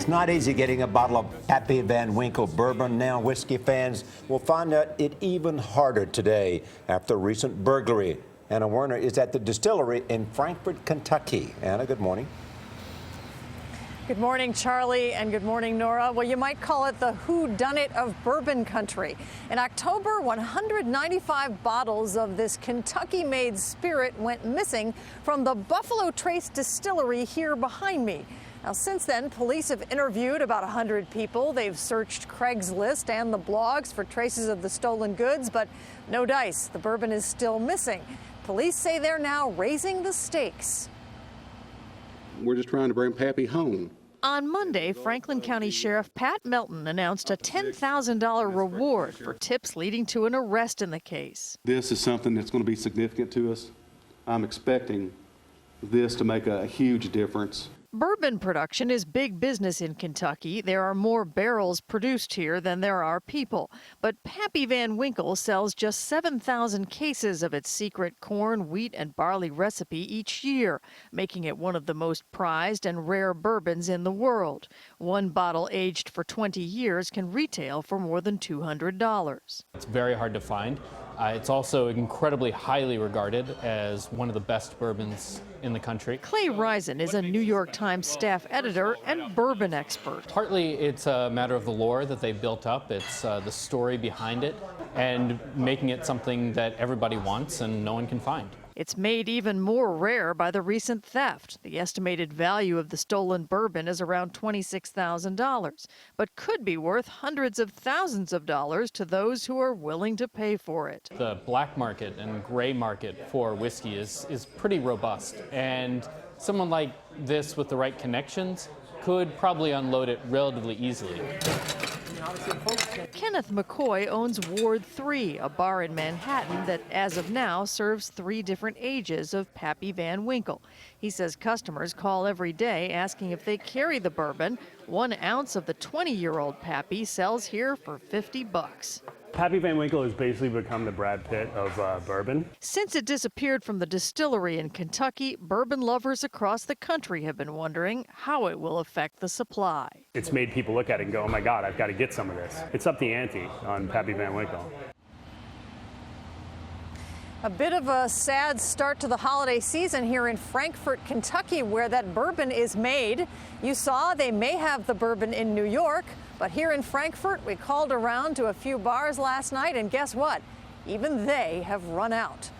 It's not easy getting a bottle of Pappy Van Winkle bourbon now. Whiskey fans will find it even harder today after a recent burglary. Anna Werner is at the distillery in Frankfort, Kentucky. Anna, good morning. Good morning, Charlie, and good morning, Nora. Well, you might call it the whodunit of bourbon country. In October, 195 bottles of this Kentucky-made spirit went missing from the Buffalo Trace distillery here behind me. Now, since then, police have interviewed about 100 people. They've searched Craigslist and the blogs for traces of the stolen goods, but no dice. The bourbon is still missing. Police say they're now raising the stakes. We're just trying to bring Pappy home. On Monday, Franklin County Sheriff Pat Melton announced a $10,000 reward for tips leading to an arrest in the case. This is something that's going to be significant to us. I'm expecting this to make a huge difference. Bourbon production is big business in Kentucky. There are more barrels produced here than there are people. But Pappy Van Winkle sells just 7,000 cases of its secret corn, wheat, and barley recipe each year, making it one of the most prized and rare bourbons in the world. One bottle aged for 20 years can retail for more than $200. It's very hard to find. It's also incredibly highly regarded as one of the best bourbons in the country. Clay Risen is a New York Times staff editor and bourbon expert. Partly it's a matter of the lore that they built up. It's the story behind it and making it something that everybody wants and no one can find. It's made even more rare by the recent theft. The estimated value of the stolen bourbon is around $26,000, but could be worth hundreds of thousands of dollars to those who are willing to pay for it. The black market and gray market for whiskey is pretty robust, and someone like this with the right connections could probably unload it relatively easily. Kenneth McCoy owns Ward 3, a bar in Manhattan that, as of now, serves 3 different ages of Pappy Van Winkle. He says customers call every day asking if they carry the bourbon. 1 ounce of the 20-year-old Pappy sells here for $50. Pappy Van Winkle has basically become the Brad Pitt of bourbon. Since it disappeared from the distillery in Kentucky, bourbon lovers across the country have been wondering how it will affect the supply. It's made people look at it and go, oh my God, I've got to get some of this. It's up the ante on Pappy Van Winkle. A bit of a sad start to the holiday season here in Frankfort, Kentucky, where that bourbon is made. You saw they may have the bourbon in New York, but here in Frankfort, we called around to a few bars last night, and guess what? Even they have run out.